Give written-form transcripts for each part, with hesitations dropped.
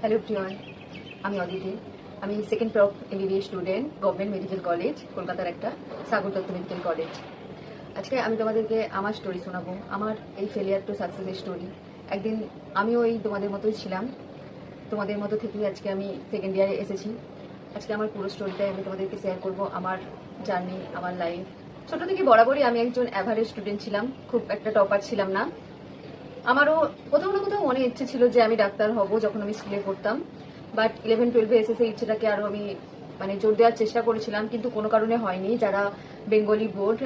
Hello প্রিয়ন, আমি অদিতি। আমি second prop MBBS student, government medical college, কলকাতার একটা সাগর দত্ত মেডিকেল কলেজ। আজকে আমি তোমাদেরকে আমার স্টোরি শোনাবো, আমার এই ফেলিয়ার টু সাকসেসের স্টোরি। একদিন আমিও এই তোমাদের মতোই ছিলাম, তোমাদের মতো থেকেই আজকে আমি সেকেন্ড ইয়ারে এসেছি। আজকে আমার পুরো স্টোরিটাই আমি তোমাদেরকে শেয়ার করবো, আমার জার্নি, আমার লাইফ। ছোট থেকে বরাবরই আমি একজন অ্যাভারেজ স্টুডেন্ট ছিলাম, খুব একটা টপার ছিলাম না। আমারও কোথাও না কোথাও মনে ইচ্ছে ছিল যে আমি ডাক্তার হব যখন আমি স্কুলে পড়তাম। বাট 11-12-এ এসে সেই ইচ্ছেটাকে আরো আমি জোর দেওয়ার চেষ্টা করেছিলাম, কিন্তু কোনো কারণে হয়নি। যারা বেঙ্গলি বোর্ড,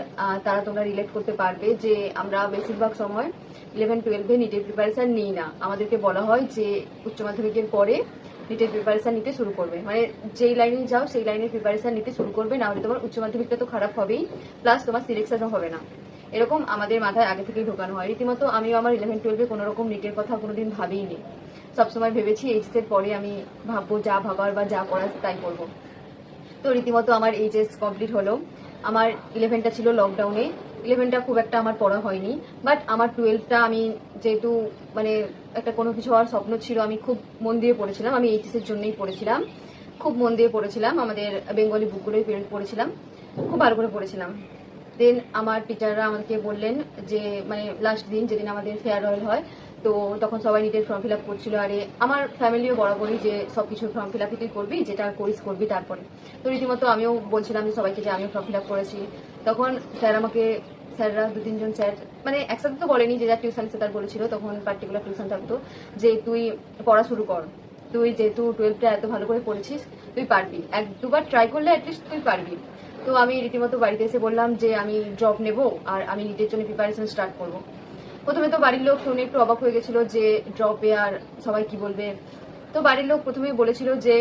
তারা তোমরা রিলেট করতে পারবে যে আমরা বেশিরভাগ সময় 11-12-এ নিটের প্রিপারেশন নিই না। আমাদেরকে বলা হয় যে উচ্চ মাধ্যমিকের পরে নিটের প্রিপারেশন নিতে শুরু করবে, যেই লাইনে যাও সেই লাইনের প্রিপারেশন নিতে শুরু করবে, না হলে তোমার উচ্চ মাধ্যমিকটা তো খারাপ হবেই, প্লাস তোমার সিলেকশনও হবে না। এরকম আমাদের মাথায় আগে থেকেই ঢোকানো হয়। রীতিমতো আমিও আমার 11-12-এ কোনো রকম নিটের কথা কোনোদিন ভাবিনি। সবসময় ভেবেছি এইচএস এর পরে আমি ভাববো, যা ভাবার বা যা করার তাই করবো। তো রীতিমতো আমার এইচএস কমপ্লিট হলো। আমার 11টা ছিল লকডাউনে, 11টা খুব একটা আমার পড়া হয়নি। বাট আমার 12টা আমি যেহেতু একটা কোনো কিছু হওয়ার স্বপ্ন ছিল, আমি খুব মন দিয়ে পড়েছিলাম। আমি এইচএস এর জন্যই পড়েছিলাম, খুব মন দিয়ে পড়েছিলাম। আমাদের বেঙ্গলি বুকগুলোই পড়েছিলাম, খুব ভালো করে পড়েছিলাম। দেন আমার টিচাররা আমাদেরকে বললেন যে লাস্ট দিন যেদিন আমাদের ফেয়ারওয়েল হয়, তো তখন সবাই নিটের ফর্ম ফিল আপ করছিল। আরে আমার ফ্যামিলিও বরাবরই যে সবকিছু ফর্ম ফিল আপই তুই করবি, যেটা করিস করবি তারপরে। তো রীতিমতো আমিও বলছিলাম যে সবাইকে যে আমিও ফর্ম ফিল আপ করেছি। তখন স্যাররা 2-3 জন স্যার একসাথে তো বলেনি, যে যার টিউশন সে তার বলেছিল, তখন পার্টিকুলার টিউশন থাকতো, যে তুই পড়া শুরু কর, তুই যেহেতু 12টা এত ভালো করে পড়েছিস, তুই পারবি, 1-2বার ট্রাই করলে অ্যাটলিস্ট তুই পারবি। তো আমি রীতিমতো বাড়িতে এসে বললাম যে আমি ড্রপ নেব আর আমি নিটের জন্য প্রিপারেশন স্টার্ট করব। প্রথমে তো বাড়ির লোক শুনে একটু অবাক হয়ে গেছিল যে ড্রপে আর সবাই কি বলবে। তো বাড়ির লোক প্রথমেই বলেছিল যে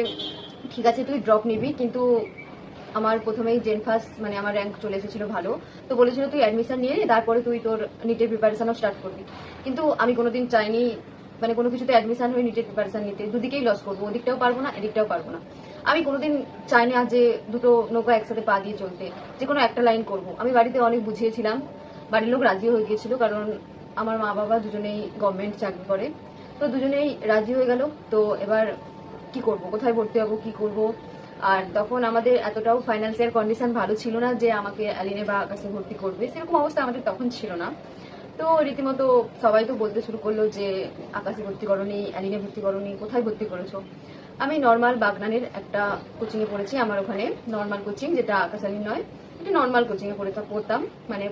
ঠিক আছে তুই ড্রপ নিবি, কিন্তু আমার প্রথমেই জেন ফার্স্ট আমার র্যাঙ্ক চলে এসেছিল ভালো। তো বলেছিল তুই অ্যাডমিশন নিয়ে নে, তারপরে তুই তোর নিটের প্রিপারেশনও স্টার্ট করবি। কিন্তু আমি কোনোদিন চাইনি কোনো কিছুতে অ্যাডমিশন হয়ে নিটের প্রিপারেশন নিতে। দুদিকেই লস করবো, ওদিকটাও পারবো না, এদিকটাও পারবো না। আমি কোনোদিন চাই না যে দুটো নৌকা একসাথে পা দিয়ে চলতে, যে কোনো একটা লাইন করব। আমি বাড়িতে অনেক বুঝিয়েছিলাম, বাড়ির লোক রাজিও হয়ে গিয়েছিল, কারণ আমার মা বাবা দুজনেই গভর্নমেন্ট চাকরি করে। তো দুজনেই রাজি হয়ে গেল। তো এবার কি করব, কোথায় ভর্তি হবো, কি করব। আর তখন আমাদের এতটাও ফাইন্যান্সিয়াল কন্ডিশন ভালো ছিল না যে আমাকে অ্যালিনে বা আকাশে ভর্তি করবে, সেরকম অবস্থা আমাদের তখন ছিল না। তো রীতিমতো সবাই তো বলতে শুরু করলো যে আকাশে ভর্তি করনি, অ্যালিনে ভর্তি করনি, কোথায় ভর্তি করেছো। আমি নর্মাল বাগনানের একটা কোচিংয়ে পড়েছি। আমার ওখানে নর্মাল কোচিং, যেটা আকাশ আলী নয়, এটা নর্মাল কোচিংয়ে পড়তাম।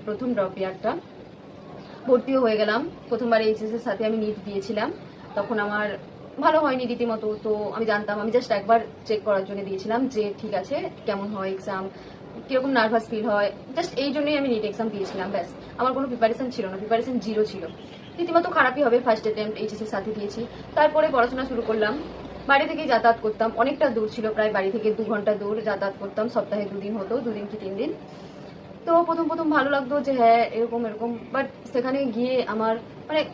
প্রথম ড্রপ ইয়ারটা ভর্তিও হয়ে গেলাম। প্রথমবার এইচএস এর সাথে আমি নিট দিয়েছিলাম, তখন আমার ভালো হয়নি রীতিমতো। তো আমি জানতাম, আমি জাস্ট একবার চেক করার জন্য দিয়েছিলাম যে ঠিক আছে কেমন হয় এক্সাম, কিরকম নার্ভাস ফিল হয়, জাস্ট এই জন্যই আমি নিট এক্সাম দিয়েছিলাম, ব্যাস। আমার কোনো প্রিপারেশন ছিল না, প্রিপারেশন জিরো ছিল। রীতিমতো খারাপই হবে, ফার্স্ট অ্যাটেম্প্ট এইচএস এর সাথে দিয়েছি। তারপরে পড়াশোনা শুরু করলাম। বাড়ি থেকেই যাতায়াত করতাম, অনেকটা দূর ছিল, প্রায় বাড়ি থেকে 2 ঘন্টা দূর যাতায়াত করতাম। সপ্তাহে 2 দিন হতো, 2 দিন কি 3 দিন। তো প্রথম প্রথম ভালো লাগতো যে হ্যাঁ এরকম এরকম, বাট সেখানে গিয়ে আমার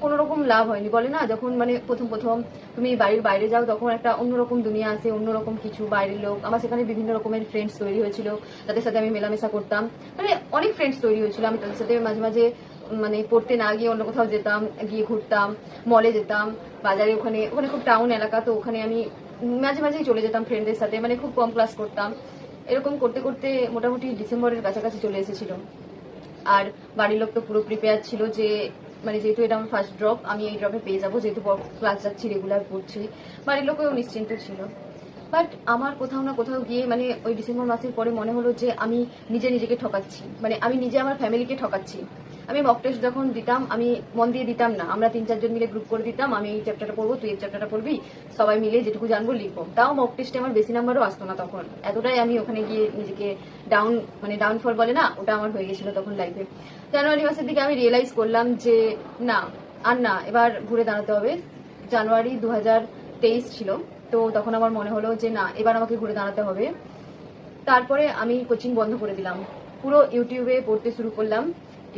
কোনো রকম লাভ হয়নি। বলে না, যখন প্রথম প্রথম তুমি বাড়ির বাইরে যাও, তখন একটা অন্যরকম দুনিয়া আসে, অন্যরকম কিছু, বাইরের লোক। আমার সেখানে বিভিন্ন রকমের ফ্রেন্ডস তৈরি হয়েছিল, তাদের সাথে আমি মেলামেশা করতাম। অনেক ফ্রেন্ডস তৈরি হয়েছিল, আমি তাদের সাথে মাঝে মাঝে পড়তে না গিয়ে অন্য কোথাও যেতাম, গিয়ে ঘুরতাম, মলে যেতাম, বাজারে। ওখানে ওখানে খুব টাউন এলাকা, তো ওখানে আমি মাঝে মাঝেই চলে যেতাম ফ্রেন্ডদের সাথে, খুব কম ক্লাস করতাম। এরকম করতে করতে মোটামুটি ডিসেম্বরের কাছাকাছি চলে এসেছিল। আর বাড়ির লোক তো পুরো প্রিপেয়ার ছিল যে যেহেতু এটা আমার ফার্স্ট ড্রপ, আমি এই ড্রপে পেয়ে যাবো, যেহেতু ক্লাস যাচ্ছি, রেগুলার পড়ছি। বাড়ির লোকেও নিশ্চিন্ত ছিল। বাট আমার কোথাও না কোথাও গিয়ে ওই ডিসেম্বর মাসের পরে মনে হলো যে আমি নিজেকে ঠকাচ্ছি, আমি নিজে আমার ফ্যামিলিকে ঠকাচ্ছি। আমি মক টেস্ট যখন দিতাম, আমি মন দিয়ে দিতাম না। আমরা 3-4 জন মিলে গ্রুপ করে দিতাম, আমি এই চ্যাপ্টারটা পড়বো, তুই এই চ্যাপ্টারটা পড়বি, সবাই মিলে যেটুকু জানবো লিখবো। তাও মক টেস্টে আমার বেশি নাম্বারও আসতো না তখন। এতটাই আমি ওখানে গিয়ে নিজেকে ডাউন ডাউনফল বলে না, ওটা আমার হয়ে গেছিল তখন লাইফে। জানুয়ারি মাসের দিকে আমি রিয়েলাইজ করলাম যে না, আর না, এবার ঘুরে দাঁড়াতে হবে। জানুয়ারি 2023 ছিল। তো তখন আমার মনে হলো যে না, এবার আমাকে ঘুরে দাঁড়াতে হবে। তারপরে আমি কোচিং বন্ধ করে দিলাম, পুরো ইউটিউবে পড়তে শুরু করলাম,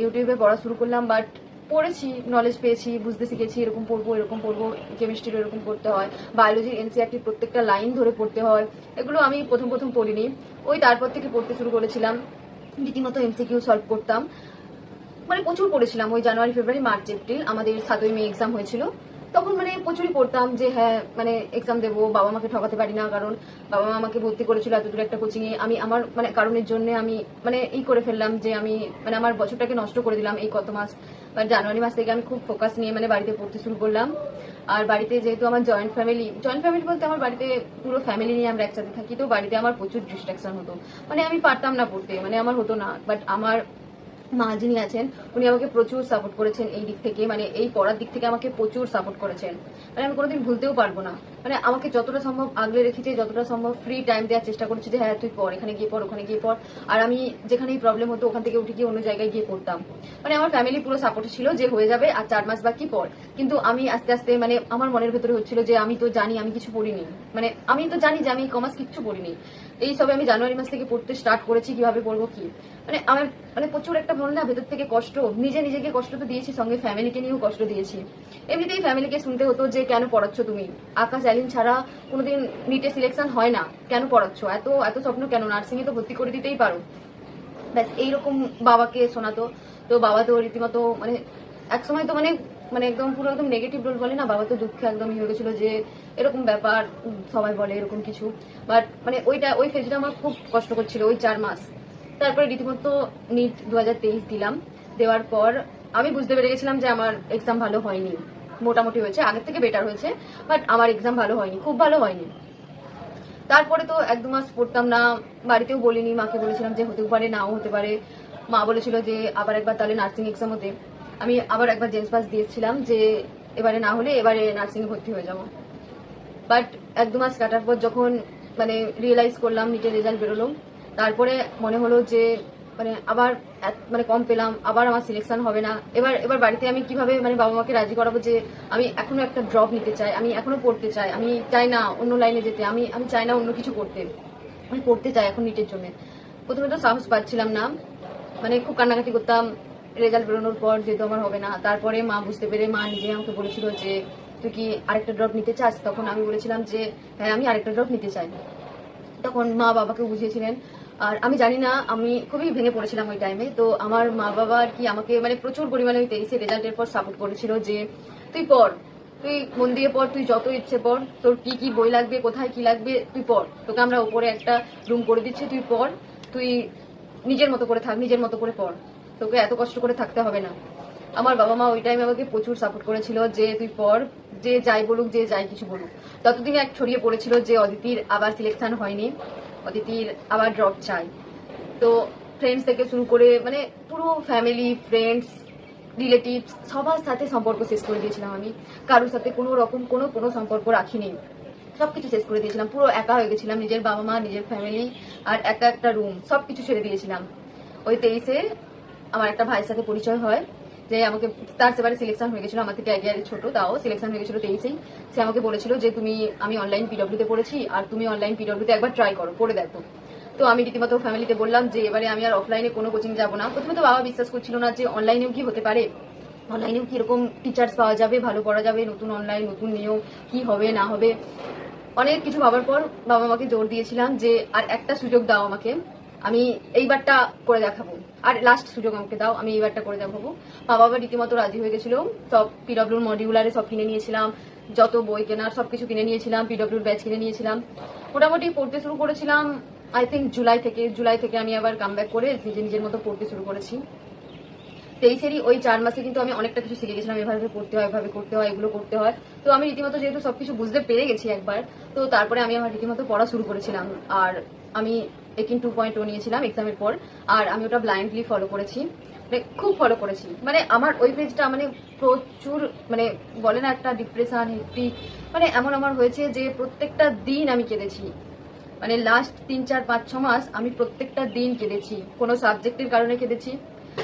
ইউটিউবে পড়া শুরু করলাম। বাট পড়েছি, নলেজ পেয়েছি, বুঝতে শিখেছি, এরকম পড়বো এরকম পড়বো, কেমিস্ট্রির এরকম পড়তে হয়, বায়োলজির এনসিইআরটি প্রত্যেকটা লাইন ধরে পড়তে হয়, এগুলো আমি প্রথম প্রথম পড়িনি। ওই তারপর থেকে পড়তে শুরু করেছিলাম, রীতিমতো এমসিকিউ সলভ করতাম। প্রচুর পড়েছিলাম। ওই জানুয়ারি ফেব্রুয়ারি মার্চ এপ্রিল আমাদের 7ই মে এক্সাম হয়েছিল। তখন মানে প্রচুরই পড়তাম যে হ্যাঁ মানে এক্সাম দেবো, বাবা মাকে ঠকাতে পারি না, কারণ বাবা মা আমাকে ভর্তি করেছিল এত দূর একটা কোচিং এ, আমি আমার মানে কারণের জন্য আমি মানে করে ফেললাম যে আমি মানে আমার বছরটাকে নষ্ট করে দিলাম এই কত মাস। মানে জানুয়ারি মাস থেকে আমি খুব ফোকাস নিয়ে মানে বাড়িতে পড়তে শুরু করলাম। আর বাড়িতে যেহেতু আমার জয়েন্ট ফ্যামিলি বলতে আমার বাড়িতে পুরো ফ্যামিলি নিয়ে আমরা একসাথে থাকি, তো বাড়িতে আমার প্রচুর ডিস্ট্রাকশন হতো, মানে আমি পারতাম না পড়তে, মানে আমার হতো না। বাট আমার মা যিনি আছেন উনি আমাকে প্রচুর সাপোর্ট করেছেন এই দিক থেকে, মানে এই পড়ার দিক থেকে আমাকে প্রচুর সাপোর্ট করেছেন, মানে আমি কোনোদিন ভুলতেও পারবো না। মানে আমাকে যতটা সম্ভব আগলে রেখেছে, যতটা সম্ভব ফ্রি টাইম দেওয়ার চেষ্টা করেছে যে হ্যাঁ তুই পড়, এখানে গিয়ে পড়, ওখানে গিয়ে পড়। আর আমি যেখানেই প্রবলেম হতো ওখান থেকে উঠে গিয়ে অন্য জায়গায় গিয়ে পড়তাম। মানে আমার ফ্যামিলি পুরো সাপোর্টে ছিল যে হয়ে যাবে আর 4 মাস বাকি পড়। কিন্তু আমি আস্তে আস্তে মানে আমার মনের ভেতরে হচ্ছিল যে আমি তো জানি আমি কিছু পড়িনি, মানে আমি তো জানি যে আমি কমার্স কিচ্ছু পড়িনি। এই সবে আমি জানুয়ারি মাস থেকে পড়তে স্টার্ট করেছি, কিভাবে পড়বো কি, মানে আমার মানে প্রচুর একটা মনে না ভেতর থেকে কষ্ট, নিজেকে কষ্ট তো দিয়েছি, সঙ্গে ফ্যামিলিকে নিয়েও কষ্ট দিয়েছি। এমনিতেই ফ্যামিলিকে শুনতে হতো যে কেন পড়াচ্ছ তুমি, আকাশ অ্যালিন ছাড়া কোনোদিন নিটে সিলেকশন হয় না, কেন পড়াচ্ছ, এত এত স্বপ্ন কেন, নার্সিং এ তো ভর্তি করে দিতেই পারো। ব্যাস এইরকম বাবাকে শোনাতো। তো বাবা তো রীতিমতো মানে একসময় তো মানে মানে একদম পুরো একদম নেগেটিভ রোল বলে না, বাবা তো দুঃখে একদমই হয়ে গেছিল যে এরকম ব্যাপার, সবাই বলে এরকম কিছু। বাট মানে ওই ফেজটা আমার খুব কষ্ট করছিল ওই 4 মাস। তারপরে রীতিমতো নিট 2023 দিলাম। দেওয়ার পর আমি বুঝতে পেরে গেছিলাম যে আমার এক্সাম ভালো হয়নি, মোটামুটি হয়েছে, আগের থেকে বেটার হয়েছে, বাট আমার এক্সাম ভালো হয়নি, খুব ভালো হয়নি। তারপরে তো 1-2 মাস পড়তাম না, বাড়িতেও বলিনি, মাকে বলেছিলাম যে হতেও পারে নাও হতে পারে। মা বলেছিল যে আবার একবার তাহলে নার্সিং এক্সাম হতে, আমি আবার একবার জেন্টস পাস দিয়েছিলাম যে এবারে না হলে এবারে নার্সিং এ ভর্তি হয়ে যাবো। বাট 1-2 মাস কাটার পর যখন মানে রিয়েলাইজ করলাম, নিটের রেজাল্ট বেরোলো, তারপরে মনে হলো যে মানে আবার মানে কম পেলাম, আবার আমার সিলেকশন হবে না। এবার এবার বাড়িতে আমি কিভাবে মানে বাবা মাকে রাজি করাবো যে আমি এখনো একটা ড্রপ নিতে চাই, আমি এখনো পড়তে চাই, আমি চাই না অন্য লাইনে যেতে, আমি আমি চাই না অন্য কিছু করতে, আমি পড়তে চাই এখন নিটের জন্য। প্রথমে তো সাহস পাচ্ছিলাম না, মানে খুব কান্নাকাটি করতাম রেজাল্ট বেরোনোর পর, যেহেতু আমার হবে না। তারপরে মা বুঝতে পেরে মা নিজে আমাকে বলেছিল যে তুই কি আরেকটা ড্রপ নিতে চাস, তখন আমি বলেছিলাম যে হ্যাঁ আমি আরেকটা ড্রপ নিতে চাই। তখন মা বাবাকে বুঝিয়েছিলেন। আর আমি জানি না, আমি খুবই ভেঙে পড়েছিলাম ওই টাইমে। তো আমার মা বাবা আর কি আমাকে মানে প্রচুর পরিমাণে ওই 23 রেজাল্টের পর সাপোর্ট করেছিল যে তুই পড়, তুই মন দিয়ে পড়, তুই যত ইচ্ছে পড়, তোর কি কি বই লাগবে, কোথায় কি লাগবে তুই পড়, তোকে আমরা উপরে একটা রুম করে দিচ্ছি, তুই পড়, তুই নিজের মতো করে থাক, নিজের মতো করে পড়, তোকে এত কষ্ট করে থাকতে হবে না। আমার বাবা মা ওই টাইমে আমাকে প্রচুর সাপোর্ট করেছিল যে তুই পড়, যে যাই বলুক, যে যাই কিছু বলুক। ততদিনে এক ছড়িয়ে পড়েছিল যে অদিতির আবার সিলেকশন হয়নি, অদিতির আবার ড্রপ চাই। তো ফ্রেন্ডস থেকে শুরু করে মানে পুরো ফ্যামিলি, ফ্রেন্ডস, রিলেটিভস সবার সাথে সম্পর্ক শেষ করে দিয়েছিলাম আমি, কারোর সাথে কোনো রকম কোনো সম্পর্ক রাখিনি, সবকিছু শেষ করে দিয়েছিলাম, পুরো একা হয়ে গেছিলাম, নিজের বাবা মা, নিজের ফ্যামিলি আর একটা রুম, সবকিছু ছেড়ে দিয়েছিলাম। ওই 23 আমার একটা ভাইয়ের সাথে পরিচয় হয়, যে আমাকে তার সেবারে সিলেকশন হয়ে গেছিল, আমার থেকে 1 ইয়ারের ছোট, তাও সিলেকশন হয়ে গেছিল 23। সে আমাকে বলেছিল যে আমি অনলাইন পিডব্লিউতে পড়েছি আর তুমি অনলাইন পিডব্লিউতে একবার ট্রাই করো, পড়ে দেখো। তো আমি রীতিমতো ফ্যামিলিতে বললাম যে এবারে আমি আর অফলাইনে কোনো কোচিং যাবো না। প্রথমে তো বাবা বিশ্বাস করছিল না যে অনলাইনেও কি হতে পারে, অনলাইনেও কি এরকম টিচার্স পাওয়া যাবে, ভালো পড়া যাবে, নতুন অনলাইন, নতুন নিয়ম, কি হবে না হবে। অনেক কিছু ভাবার পর বাবা মাকে জোর দিয়েছিলাম যে আর একটা সুযোগ দাও আমাকে, আমি এইবারটা করে দেখাবো, আর লাস্ট সুযোগ আমাকে দাও, আমি এইবারটা করে দেখাবো। মা বাবা রীতিমতো রাজি হয়ে গেছিল, সব পিডব্লিউর মডিউলারে সব কিনে নিয়েছিলাম, যত বই কেনার সবকিছু কিনে নিয়েছিলাম, পিডব্লিউর ব্যাচ কিনে নিয়েছিলাম। মোটামুটি পড়তে শুরু করেছিলাম আই থিঙ্ক জুলাই থেকে আমি আবার কামব্যাক করে নিজের মতো পড়তে শুরু করেছি। 23 ওই 4 মাসে কিন্তু আমি অনেকটা কিছু শিখে গেছিলাম, এভাবে পড়তে হয়, এভাবে করতে হয়, এগুলো করতে হয়। তো আমি রীতিমতো যেহেতু সবকিছু বুঝতে পেরে গেছি একবার, তো তারপরে আমি আমার রীতিমতো পড়া শুরু করেছিলাম। আর আমি একিন 2.0 নিয়েছিলাম এক্সামের পর, আর আমি ওটা ব্লাইন্ডলি ফলো করেছি, মানে খুব ফলো করেছি। মানে আমার ওই পেজটা মানে প্রচুর মানে বলে না একটা ডিপ্রেশন, হেক্টিক, মানে এমন আমার হয়েছে যে প্রত্যেকটা দিন আমি কেঁদেছি, মানে লাস্ট 3-4-5-6 মাস আমি প্রত্যেকটা দিন কেঁদেছি, কোনো সাবজেক্টের কারণে কেঁদেছি,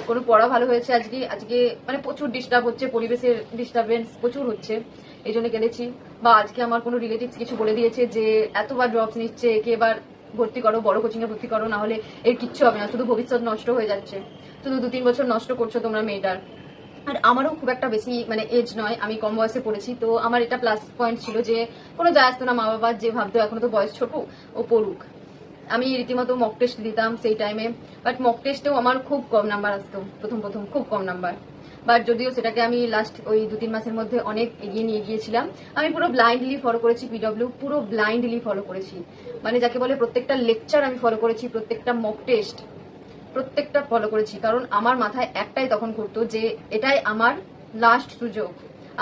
কোনো পড়া ভালো হয়েছে আজকে মানে প্রচুর ডিস্টার্ব হচ্ছে, পরিবেশের ডিস্টারবেন্স প্রচুর হচ্ছে, এই জন্য কেঁদেছি। বা আজকে আমার কোনো রিলেটিভস কিছু বলে দিয়েছে যে এতবার ড্রপস নিচ্ছে, একে এবার ভর্তি করো, বড় কোচিং এ ভর্তি করো, না হলে এর কিচ্ছু হবে না, শুধু ভবিষ্যৎ নষ্ট হয়ে যাচ্ছে, শুধু 2-3 বছর নষ্ট করছো তোমরা মেয়েটার। আর আমারও খুব একটা বেশি মানে এজ নয়, আমি কম বয়সে পড়েছি, তো আমার এটা প্লাস পয়েন্ট ছিল যে কোনো যায় আসতো না, মা বাবা যে ভাবতো এখনো তো বয়স ছোট, ও পড়ুক। আমি রীতিমতো মক টেস্ট দিতাম সেই টাইমে, বাট মক টেস্টেও আমার খুব কম নাম্বার আসতো, প্রথম খুব কম নাম্বার। বাট যদিও সেটাকে আমি লাস্ট ওই 2-3 মাসের মধ্যে অনেক এগিয়ে নিয়ে গিয়েছিলাম। আমি পুরো ব্লাইন্ডলি ফলো করেছি পিডব্লিউ, পুরো ব্লাইন্ডলি ফলো করেছি, মানে যাকে বলে প্রত্যেকটা লেকচার আমি ফলো করেছি, প্রত্যেকটা মক টেস্ট প্রত্যেকটা ফলো করেছি। কারণ আমার মাথায় একটাই তখন ঘুরতো যে এটাই আমার লাস্ট সুযোগ।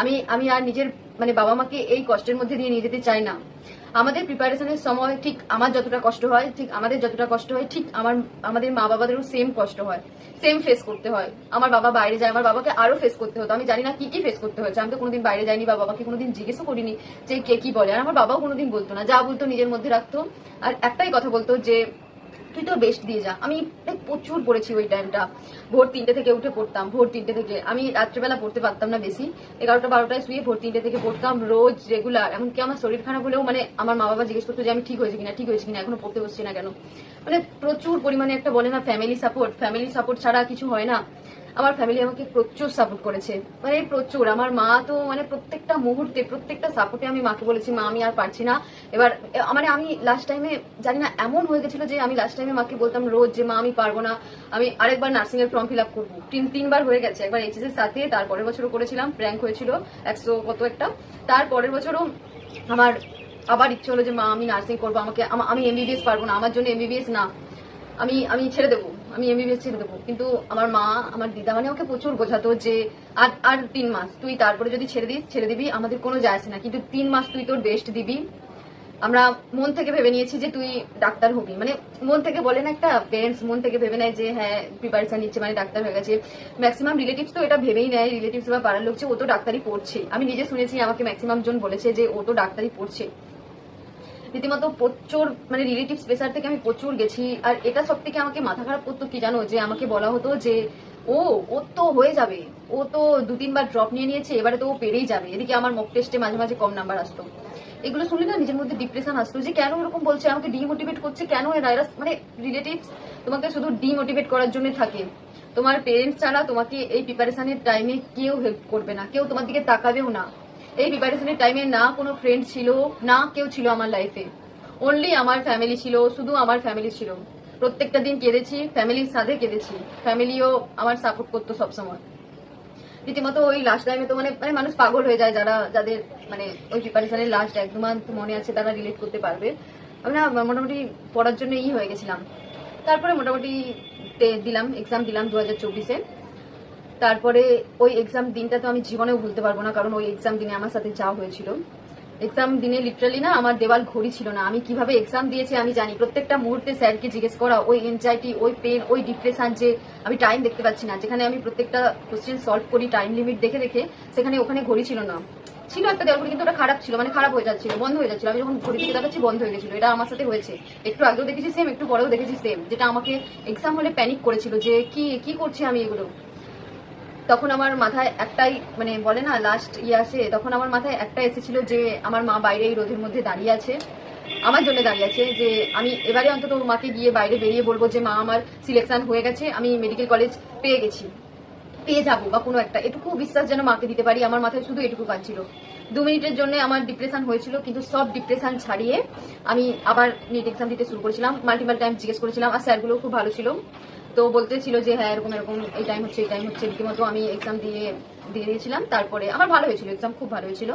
আমি আমি আর নিজের মানে বাবা মাকে এই কষ্টের মধ্যে দিয়ে নিয়ে যেতে চাই না। আমাদের প্রিপারেশনের সময় ঠিক আমার যতটা কষ্ট হয়, ঠিক আমাদের যতটা কষ্ট হয়, ঠিক আমাদের মা বাবাদেরও সেম কষ্ট হয়, সেম ফেস করতে হয়। আমার বাবা বাইরে যায়, আমার বাবাকে আরো ফেস করতে হতো। আমি জানি না কি কি ফেস করতে হয়েছে, আমি তো কোনোদিন বাইরে যাইনি বা বাবাকে কোনোদিন জিজ্ঞেসও করিনি যে কে কি বলে। আর আমার বাবাও কোনোদিন বলতো না, যা বলতো নিজের মধ্যে রাখতো। আর একটাই কথা বলতো যে তুই তোর বেস্ট দিয়ে যা। আমি প্রচুর পড়েছি ওই টাইমটা, ভোর 3টে থেকে উঠে পড়তাম, ভোর 3টে থেকে। আমি রাত্রেবেলা পড়তে পারতাম না বেশি, 11টা-12টায় শুয়ে ভোর 3টে থেকে পড়তাম রোজ রেগুলার। এমনকি আমার শরীর খারাপ হলেও মানে আমার মা বাবা জিজ্ঞেস করতো যে আমি ঠিক হয়েছি কিনা, এখনো পড়তে বসছি না কেন। মানে প্রচুর পরিমাণে একটা বলে না ফ্যামিলি সাপোর্ট ছাড়া কিছু হয় না। আমার ফ্যামিলি আমাকে প্রচুর সাপোর্ট করেছে, মানে প্রচুর। আমার মা তো মানে প্রত্যেকটা মুহূর্তে প্রত্যেকটা সাপোর্টে আমি মাকে বলেছি মা আমি আর পারছি না। এবার মানে আমি লাস্ট টাইমে জানি না এমন হয়ে গেছিল যে আমি লাস্ট টাইমে মাকে বলতাম রোজ যে মা আমি পারবো না, আমি আরেকবার নার্সিং এর ফর্ম ফিল আপ করবো। 3বার হয়ে গেছে, একবার এইচএস এর সাথে, তারপরের বছরও করেছিলাম, র্যাঙ্ক হয়েছিল 100 কত একটা। তারপরের বছরও আমার আবার ইচ্ছে হলো যে মা আমি নার্সিং করবো, আমি এমবিবিএস পারবো না, আমার জন্য এমবিবিএস না, আমি ছেড়ে দেবো, আমি এমবিবিএস ছেড়ে দেবো। কিন্তু আমার মা আমার দিদা মানে আমাকে প্রচুর বোঝাতো যে আর 3 মাস তুই, তারপরে যদি ছেড়ে দিবি আমাদের কোনো যায় আসে না, কিন্তু 3 মাস তুই তোর বেস্ট দিবি। আমরা মন থেকে ভেবে নিয়েছি যে তুই ডাক্তার হবি, মানে মন থেকে বলে না একটা পেরেন্টস মন থেকে ভেবে নেয় যে হ্যাঁ প্রিপারেশন নিচ্ছে মানে ডাক্তার হয়ে গেছে। ম্যাক্সিমাম রিলেটিভস তো এটা ভেবেই নেয়, রিলেটিভস বা পাড়ার লোক যে ও তো ডাক্তারি পড়ছে। আমি নিজে শুনেছি, আমাকে ম্যাক্সিমাম জন বলেছে যে ও তো ডাক্তারি পড়ছে। রীতিমতো প্রচুর মানে রিলেটিভস প্রেসার থেকে আমি প্রচুর গেছি। আর এটা সব থেকে আমাকে মাথা খারাপ করতো কি জানো, যে আমাকে বলা হতো যে ও তো হয়ে যাবে, ও তো 2-3বার ড্রপ নিয়ে নিয়েছে, এবারে তো ও পেরেই যাবে। এদিকে আমার মক টেস্টে মাঝে মাঝে কম নাম্বার আসতো। এগুলো শুনলে না নিজের মধ্যে ডিপ্রেশন আসতো যে কেন এরকম বলছে, আমাকে ডিমোটিভেট করছে কেন এরা। মানে রিলেটিভস তোমাকে শুধু ডিমোটিভেট করার জন্য থাকে। তোমার পেরেন্টস ছাড়া তোমাকে এই প্রিপারেশনের টাইমে কেউ হেল্প করবে না, কেউ তোমার দিকে তাকাবেও না। এই প্রিপারেশনের টাইমে না কোনো ফ্রেন্ড ছিল, না কেউ ছিল আমার লাইফে, অনলি আমার ফ্যামিলি ছিল, শুধু আমার ফ্যামিলি ছিল। প্রত্যেকটা দিন কেঁদেছি, ফ্যামিলির সাথে কেঁদেছি, ফ্যামিলিও আমার সাপোর্ট করতো সবসময়। রীতিমতো ওই লাস্ট টাইমে তো মানে মানে মানুষ পাগল হয়ে যায়, যাদের মানে ওই প্রিপারেশনের লাস্ট 1-2 মান্থ মনে আছে তারা রিলেট করতে পারবে। আমি না মোটামুটি পড়ার জন্য হয়ে গেছিলাম। তারপরে মোটামুটি দিলাম, এক্সাম দিলাম 2024-এ। তারপরে ওই এক্সাম দিনটা তো আমি জীবনেও ভুলতে পারবো না, কারণ ওই এক্সাম দিনে আমার সাথে যা হয়েছিল। এক্সাম দিনে লিটারালি না আমার দেওয়াল ঘড়ি ছিল না, আমি কিভাবে এক্সাম দিয়েছি আমি জানি। প্রত্যেকটা মুহূর্তে স্যারকে জিজ্ঞেস করা, ওই এনজাইটি, ওই পেন, ওই ডিপ্রেশন, যে আমি টাইম দেখতে পাচ্ছি না। যেখানে আমি প্রত্যেকটা কোশ্চেন সলভ করি টাইম লিমিট দেখে দেখে, সেখানে ওখানে ঘড়ি ছিল না। ছিল একটা দেওয়াল ঘড়ি, কিন্তু ওটা খারাপ ছিল, মানে খারাপ হয়ে যাচ্ছিল, বন্ধ হয়ে যাচ্ছিল। আমি যখন ঘড়ি দিকে দেখাচ্ছি বন্ধ হয়ে গেছিল। এটা আমার সাথে হয়েছে, একটু আগেও দেখেছি সেম, একটু পরেও দেখেছি সেম, যেটা আমাকে এক্সাম হলে প্যানিক করেছিল যে কি করছি আমি এগুলো। তখন আমার মাথায় একটাই মানে বলে না লাস্ট আসে, তখন আমার মাথায় একটা এসেছিল যে আমার মা বাইরে এই রোদের মধ্যে দাঁড়িয়ে আছে, আমার জন্য দাঁড়িয়ে আছে, যে আমি এবারে অন্তত মাকে গিয়ে বাইরে বেরিয়ে বলবো যে মা আমার সিলেকশন হয়ে গেছে, আমি মেডিকেল কলেজ পেয়ে যাবো বা কোনো একটা, এটুকু বিশ্বাস যেন মাকে দিতে পারি। আমার মাথায় শুধু এটুকু কাজ ছিল। 2 মিনিটের জন্য আমার ডিপ্রেশন হয়েছিল, কিন্তু সব ডিপ্রেশন ছাড়িয়ে আমি আবার নিট এক্সাম দিতে শুরু করেছিলাম। মাল্টিপল টাইম জিজ্ঞেস করেছিলাম, আর স্যারগুলো খুব ভালো ছিল, তো বলতে ছিল যে হ্যাঁ এরকম এরকম এই টাইম হচ্ছে রীতিমতো আমি এক্সাম দিয়ে দিয়েছিলাম। তারপরে আমার ভালো হয়েছিল, এক্সাম খুব ভালো হয়েছিল।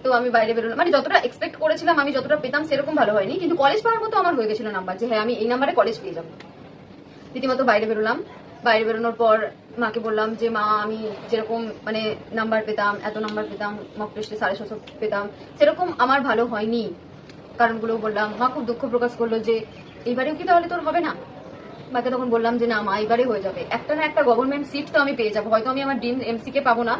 তো আমি বাইরে বেরোলাম, মানে যতটা এক্সপেক্ট করেছিলাম, আমি যতটা পেতাম সেরকম ভালো হয়নি, কিন্তু কলেজ পাওয়ার মতো আমার হয়ে গেছিল নাম্বার, যে হ্যাঁ আমি এই নাম্বারে কলেজ পেয়ে যাবো। রীতিমতো বাইরে বেরোলাম। বাইরে বেরোনোর পর মাকে বললাম যে মা আমি যেরকম মানে নাম্বার পেতাম, এত নাম্বার পেতাম, মক টেস্টে 750 পেতাম, সেরকম আমার ভালো হয়নি। কারণগুলো বললাম। মা খুব দুঃখ প্রকাশ করলো যে এইবারেও কি তাহলে তোর হবে না। মাকে তখন বললাম যে না মা এবারে হয়ে যাবে, একটা না একটা গভর্নমেন্ট সিট তো আমি পেয়ে যাবো, হয়তো আমি আমার ড্রিম এমসি কে পাবো না,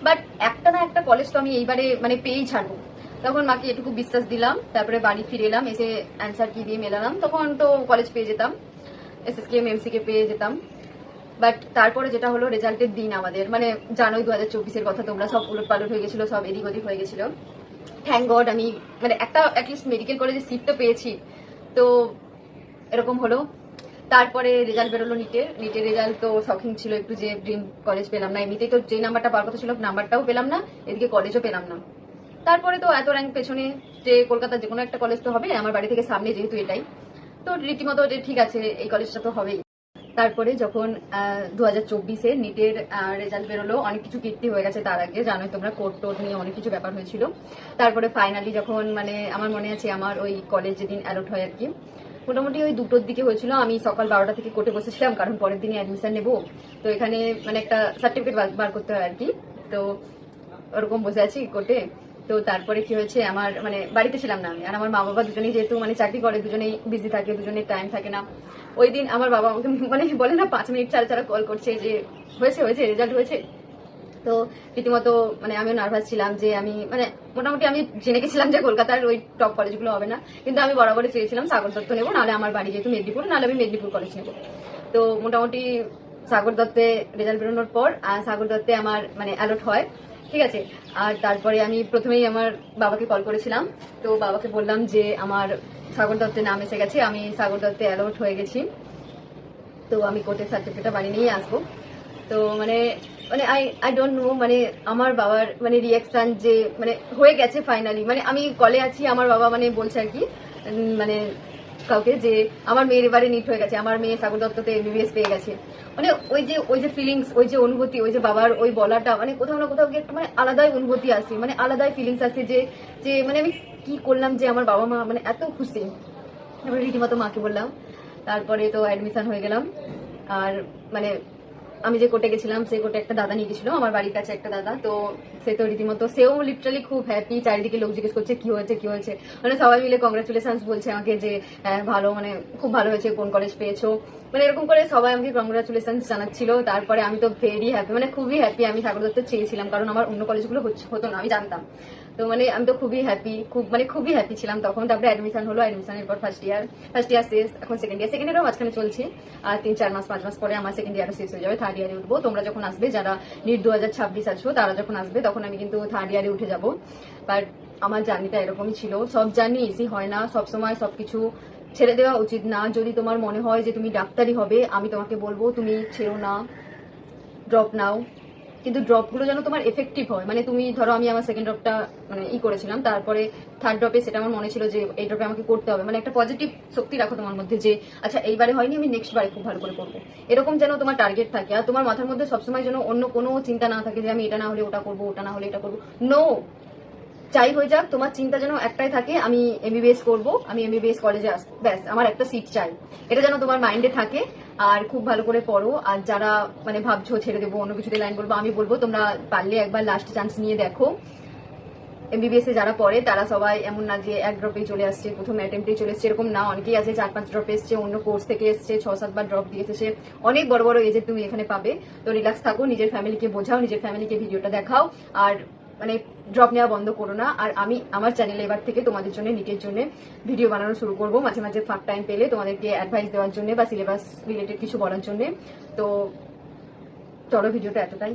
বাট একটা না একটা কলেজ তো আমি এইবারে মানে পেয়েই ছাড়বো। তখন মাকে এটুকু বিশ্বাস দিলাম। তারপরে বাড়ি ফিরে এলাম, এসে অ্যান্সার কি দিয়ে মেলালাম, তখন তো কলেজ পেয়ে যেতাম, এসএসকেএম এমসি কে পেয়ে যেতাম। বাট তারপরে যেটা হলো রেজাল্টের দিন আমাদের, মানে জানোই 2024-এর কথা, তোমরা সব উলট পালট হয়ে গেছিল, সব এদিক ওদিক হয়ে গেছিল। থ্যাংক গড আমি মানে একটা অ্যাটলিস্ট মেডিকেল কলেজে সিট তো পেয়েছি। তো এরকম হলো। তারপরে রেজাল্ট বেরোলো নিটের রেজাল্ট তো শকিং ছিল একটু, যে ড্রিম কলেজ পেলাম না। এমনিতেই তো যে নাম্বারটা পাওয়ার কথা ছিল নাম্বারটাও পেলাম না, এদিকে কলেজও পেলাম না। তারপরে তো এত র্যাঙ্ক পেছনে, যে কলকাতার যে কোনো একটা কলেজ তো হবে, আমার বাড়ি থেকে সামনে যেহেতু এটাই, তো রীতিমতো যে ঠিক আছে এই কলেজটা তো হবেই। তারপরে যখন 2024-এ নিটের রেজাল্ট বেরোলো, অনেক কিছু কীর্তি হয়ে গেছে তার আগে, জানোই তোমরা, কোর্ট টোট নিয়ে অনেক কিছু ব্যাপার হয়েছিল। তারপরে ফাইনালি যখন মানে আমার মনে আছে আমার ওই কলেজ যেদিন অ্যালট হয় আর কি, মোটামুটি ওই 2টোর দিকে হয়েছিল। আমি সকাল 12টা থেকে কোর্টে বসেছিলাম, কারণ পরের দিনই অ্যাডমিশন নেবো, তো এখানে মানে একটা সার্টিফিকেট বার করতে হয় আর কি। তো ওরকম বসে আছি কোর্টে। তো তারপরে কি হয়েছে, আমার মানে বাড়িতে ছিলাম না আমি, আর আমার মা বাবা দুজনেই যেহেতু মানে চাকরি করে, দুজনেই বিজি থাকে, দুজনের টাইম থাকে না। ওই দিন আমার বাবা আমাকে মানে বলে না 5 মিনিট ছাড়া ছাড়া কল করছে যে হয়েছে হয়েছে রেজাল্ট হয়েছে। তো রীতিমতো মানে আমিও নার্ভাস ছিলাম যে আমি মানে মোটামুটি আমি জেনে গেছিলাম যে কলকাতার ওই টপ কলেজগুলো হবে না, কিন্তু আমি বরাবরই চেয়েছিলাম সাগর দত্ত নেবো, নাহলে আমার বাড়ি যেহেতু মেদিনীপুর, নাহলে আমি মেদিনীপুর কলেজ নেবো। তো মোটামুটি সাগর দত্তে রেজাল্ট বেরোনোর পর সাগর দত্তে আমার মানে অ্যালট হয়, ঠিক আছে। আর তারপরে আমি প্রথমেই আমার বাবাকে কল করেছিলাম, তো বাবাকে বললাম যে আমার সাগর দত্তে নাম এসে গেছে, আমি সাগর দত্তে অ্যালট হয়ে গেছি, তো আমি কোর্টের সার্টিফিকেটটা বানিয়ে নিয়ে আসবো। তো মানে মানে আই ডোন্ট নো, মানে আমার বাবার মানে রিয়াকশন যে মানে হয়ে গেছে ফাইনালি, মানে আমি কলে আছি, আমার বাবা মানে বলছে আর কি মানে কাউকে যে আমার মেয়ের এবারে নিট হয়ে গেছে, আমার মেয়ে সাগর দত্ততে এমবিবিএস পেয়ে গেছে। মানে ওই যে ফিলিংস, ওই যে অনুভূতি, ওই যে বাবার ওই বলাটা, মানে কোথাও না কোথাও গিয়ে একটা মানে আলাদাই অনুভূতি আসে, মানে আলাদাই ফিলিংস আসে যে যে মানে আমি কি করলাম যে আমার বাবা মা মানে এত খুশি। আমি রীতিমতো মাকে বললাম, তারপরে তো অ্যাডমিশন হয়ে গেলাম। আর মানে আমি যে কোর্টে গেছিলাম সেই কোর্টে একটা দাদা নিয়ে গেছিল, আমার বাড়ির কাছে একটা দাদা, তো সে তো রীতিমতো সেও লিটারালি খুব হ্যাপি, চারিদিকে লোক জিজ্ঞেস করছে কি হয়েছে কি হয়েছে, মানে সবাই মিলে কংগ্রাচুলেশন বলছে আমাকে যে ভালো, মানে খুব ভালো হয়েছে, কোন কলেজ পেয়েছো, মানে এরকম করে সবাই আমাকে কংগ্রাচুলেশন জানাচ্ছিল। তারপরে আমি তো ভেরি হ্যাপি, মানে খুবই হ্যাপি, আমি সাগর দত্ত চেয়েছিলাম, কারণ আমার অন্য কলেজগুলো হতো না, আমি জানতাম। তো মানে আমি তো খুবই হ্যাপি, খুবই হ্যাপি ছিলাম তখন। তারপরে অ্যাডমিশন হলো, অ্যাডমিশনের পর ফার্স্ট ইয়ার শেষ, এখন সেকেন্ড ইয়ারও মাঝখানে চলছে, আর 3-4 মাস 5 মাস পরে আমার সেকেন্ড ইয়ারও শেষ হয়ে যাবে, থার্ড ইয়ারে উঠবো। তোমরা যখন আসবে, যারা নিট 2026 আছো, তারা যখন আসবে তখন আমি কিন্তু থার্ড ইয়ারে উঠে যাবো। বাট আমার জার্নিটা এরকমই ছিল, সব জার্নি ইজি হয় না, সবসময় সবকিছু ছেড়ে দেওয়া উচিত না। যদি তোমার মনে হয় যে তুমি ডাক্তারি হবে, আমি তোমাকে বলবো তুমি ছেড়ো না, ড্রপ নাও, কিন্তু ড্রপগুলো যেন তোমার এফেক্টিভ হয়। মানে তুমি ধরো, আমি আমার সেকেন্ড ড্রপটা মানে করেছিলাম, তারপরে থার্ড ড্রপে সেটা আমার মনে ছিল যে এই ড্রপে আমাকে করতে হবে, মানে একটা পজিটিভ শক্তি রাখো তোমার মধ্যে যে আচ্ছা এইবারে হয়নি, আমি নেক্সট বারে খুব ভালো করে করবো, এরকম যেন তোমার টার্গেট থাকে। আর তোমার মাথার মধ্যে সবসময় যেন অন্য কোনো চিন্তা না থাকে যে আমি এটা না হলে ওটা করবো, ওটা না হলে এটা করবো। নো, যাই হয়ে যাক, তোমার চিন্তা যেন একটাই থাকে, আমি এমবিবিএস করবো, আমি এমবিবিএস কলেজে আসবো, ব্যাস আমার একটা সিট চাই, এটা যেন তোমার মাইন্ডে থাকে। আর খুব ভালো করে পড়ো। আর যারা মানে ভাবছো ছেড়ে দেবো, অন্য কিছুতে লাইন বলবো, আমি বলবো তোমরা পারলে একবার লাস্ট চান্স নিয়ে দেখো। এমবিবিএস এ যারা পড়ে তারা সবাই এমন না যে এক ড্রপেই চলে আসছে, প্রথম অ্যাটেম্পটেই চলে এসছে, এরকম না, অনেকেই আছে 4-5 ড্রপ এসছে, অন্য কোর্স থেকে এসছে, 6-7 বার ড্রপ দিয়ে এসেছে, অনেক বড় বড় এজে তুমি এখানে পাবে। তো রিল্যাক্স থাকো, নিজের ফ্যামিলিকে বোঝাও, নিজের ফ্যামিলিকে ভিডিওটা দেখাও, আর মানে ড্রপ নেওয়া বন্ধ করো না। আর আমি আমার চ্যানেলে এবার থেকে তোমাদের জন্য নিটের জন্য ভিডিও বানানো শুরু করবো, মাঝে মাঝে ফাঁক টাইম পেলে তোমাদেরকে অ্যাডভাইস দেওয়ার জন্য বা সিলেবাস রিলেটেড কিছু বলার জন্য। তো চলো, ভিডিওটা এতটাই।